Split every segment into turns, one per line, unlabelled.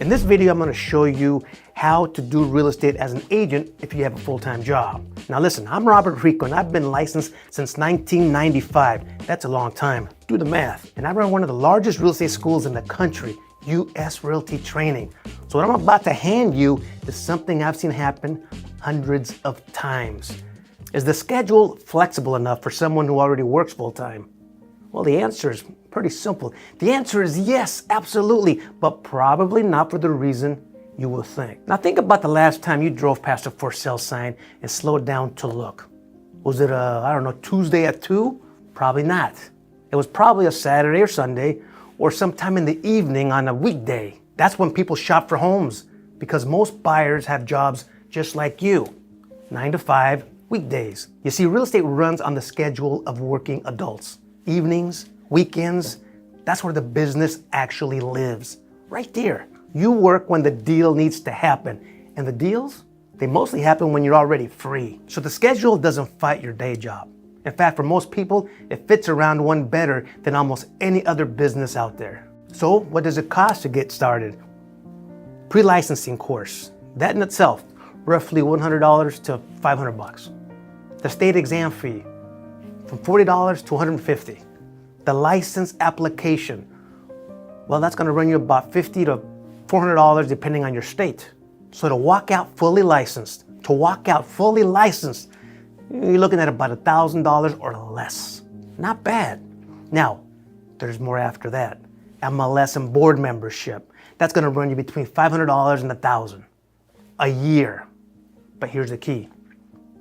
In this video, I'm going to show you how to do real estate as an agent if you have a full-time job. Now listen, I'm Robert Rico and I've been licensed since 1995. That's a long time. Do the math. And I run one of the largest real estate schools in the country, US Realty Training. So what I'm about to hand you is something I've seen happen hundreds of times. Is the schedule flexible enough for someone who already works full-time? Well, the answer is pretty simple. The answer is yes, absolutely, but probably not for the reason you will think. Now think about the last time you drove past a for sale sign and slowed down to look. Was it Tuesday at 2? Probably not. It was probably a Saturday or Sunday or sometime in the evening on a weekday. That's when people shop for homes because most buyers have jobs just like you, 9 to 5 weekdays. You see, real estate runs on the schedule of working adults. Evenings, weekends, that's where the business actually lives. Right there. You work when the deal needs to happen. And the deals, they mostly happen when you're already free. So the schedule doesn't fight your day job. In fact, for most people, it fits around one better than almost any other business out there. So what does it cost to get started? Pre-licensing course. That in itself, roughly $100 to $500. The state exam fee, from $40 to $150. The license application, well, that's going to run you about $50 to $400 depending on your state. So to walk out fully licensed, you're looking at about $1,000 or less. Not bad. Now, there's more after that. MLS and board membership. That's going to run you between $500 and $1,000 a year. But here's the key.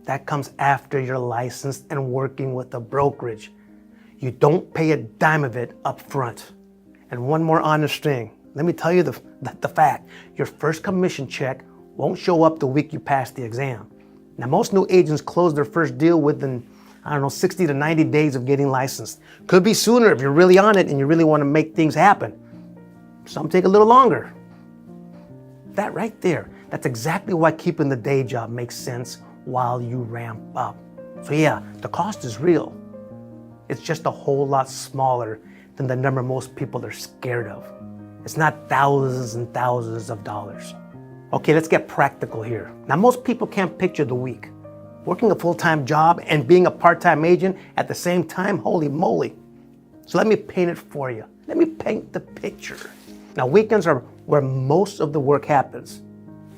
That comes after you're licensed and working with a brokerage. You don't pay a dime of it up front. And one more honest thing. Let me tell you the fact. Your first commission check won't show up the week you pass the exam. Now, most new agents close their first deal within, 60 to 90 days of getting licensed. Could be sooner if you're really on it and you really want to make things happen. Some take a little longer. That right there, that's exactly why keeping the day job makes sense while you ramp up. So yeah, the cost is real. It's just a whole lot smaller than the number most people are scared of. It's not thousands and thousands of dollars. Okay, let's get practical here. Now, most people can't picture the week. Working a full-time job and being a part-time agent at the same time, holy moly. So let me paint it for you. Let me paint the picture. Now, weekends are where most of the work happens.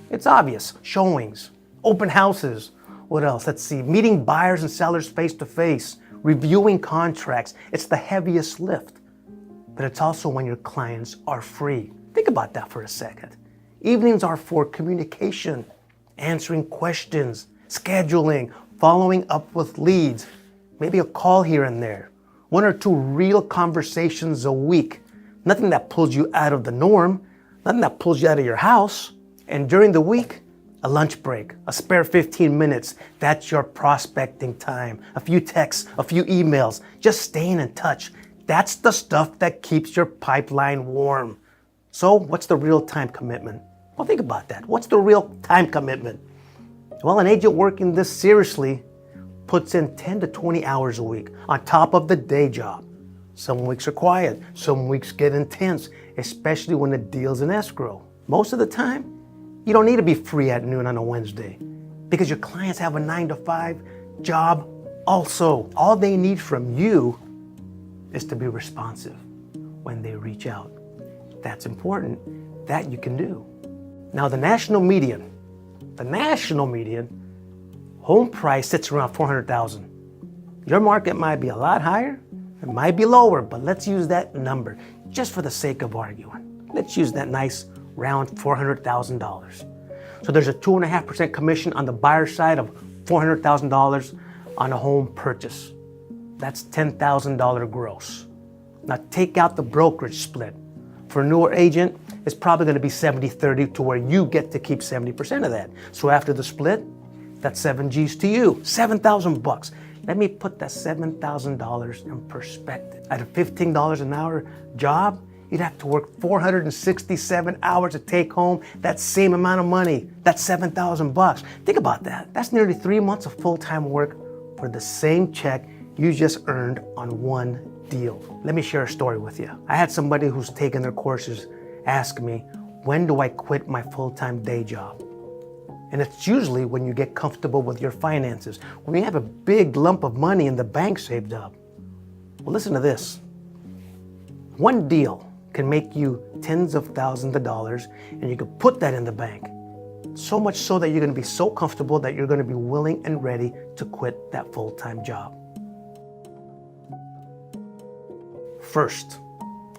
It's obvious, showings, open houses. What else? Let's see, meeting buyers and sellers face-to-face, reviewing contracts. It's the heaviest lift, but it's also when your clients are free. Think about that for a second. Evenings are for communication, answering questions, scheduling, following up with leads, maybe a call here and there, 1 or 2 real conversations a week. Nothing that pulls you out of the norm, nothing that pulls you out of your house. And during the week, a lunch break, a spare 15 minutes, that's your prospecting time. A few texts, a few emails, just staying in touch. That's the stuff that keeps your pipeline warm. So what's the real time commitment? Well, think about that. What's the real time commitment? Well, an agent working this seriously puts in 10 to 20 hours a week on top of the day job. Some weeks are quiet, some weeks get intense, especially when the deal's in escrow. Most of the time, you don't need to be free at noon on a Wednesday because your clients have a 9 to 5 job also. All they need from you is to be responsive when they reach out. That's important. That you can do. Now, the national median home price sits around $400,000. Your market might be a lot higher, it might be lower, but let's use that number just for the sake of arguing. Let's use that nice round $400,000. So there's a 2.5% commission on the buyer side of $400,000 on a home purchase. That's $10,000 gross. Now take out the brokerage split. For a newer agent, it's probably going to be 70-30 to where you get to keep 70% of that. So after the split, that's 7 G's to you, $7,000. Let me put that $7,000 in perspective. At a $15 an hour job, you'd have to work 467 hours to take home that same amount of money. That's $7,000. Think about that. That's nearly 3 months of full-time work for the same check you just earned on one deal. Let me share a story with you. I had somebody who's taken their courses ask me, when do I quit my full-time day job? And it's usually when you get comfortable with your finances, when you have a big lump of money in the bank saved up. Well, listen to this. One deal can make you tens of thousands of dollars, and you can put that in the bank. So much so that you're going to be so comfortable that you're going to be willing and ready to quit that full-time job. First,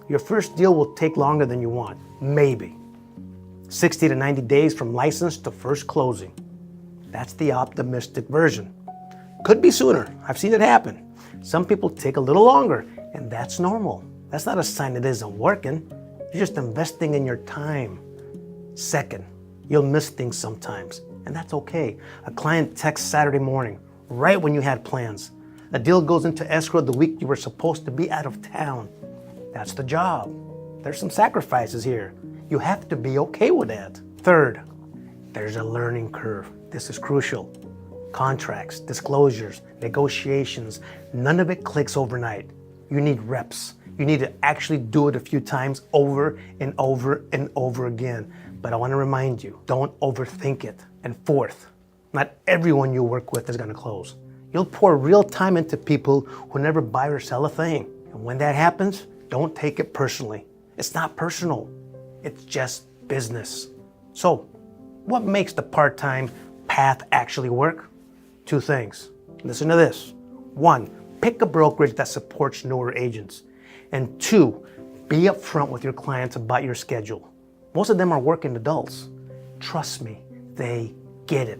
your first deal will take longer than you want, maybe. 60 to 90 days from license to first closing. That's the optimistic version. Could be sooner. I've seen it happen. Some people take a little longer, and that's normal. That's not a sign it isn't working. You're just investing in your time. Second, you'll miss things sometimes, and that's okay. A client texts Saturday morning, right when you had plans. A deal goes into escrow the week you were supposed to be out of town. That's the job. There's some sacrifices here. You have to be okay with that. Third, there's a learning curve. This is crucial. Contracts, disclosures, negotiations, none of it clicks overnight. You need reps. You need to actually do it a few times over and over and over again. But I want to remind you, don't overthink it. And fourth, not everyone you work with is going to close. You'll pour real time into people who never buy or sell a thing. And when that happens, don't take it personally. It's not personal. It's just business. So, what makes the part-time path actually work? Two things. Listen to this. One, pick a brokerage that supports newer agents. And two, be upfront with your clients about your schedule. Most of them are working adults. Trust me, they get it.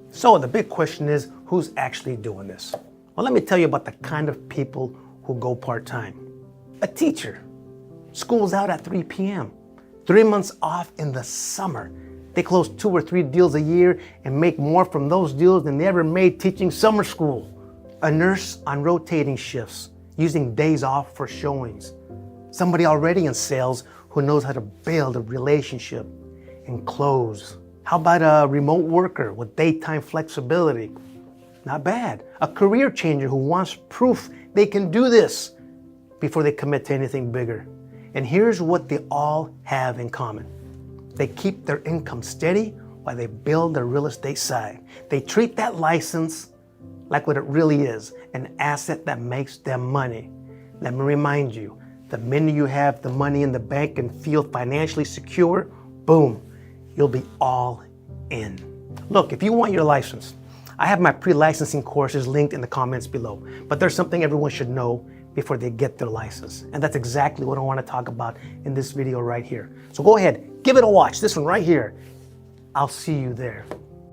So the big question is, who's actually doing this? Well, let me tell you about the kind of people who go part-time. A teacher. School's out at 3 p.m. 3 months off in the summer. They close 2 or 3 deals a year and make more from those deals than they ever made teaching summer school. A nurse on rotating shifts, using days off for showings. Somebody already in sales who knows how to build a relationship and close. How about a remote worker with daytime flexibility? Not bad. A career changer who wants proof they can do this before they commit to anything bigger. And here's what they all have in common. They keep their income steady while they build their real estate side. They treat that license like what it really is, an asset that makes them money. Let me remind you, the minute you have the money in the bank and feel financially secure, boom, you'll be all in. Look, if you want your license, I have my pre-licensing courses linked in the comments below, but there's something everyone should know before they get their license. And that's exactly what I want to talk about in this video right here. So go ahead, give it a watch, this one right here. I'll see you there.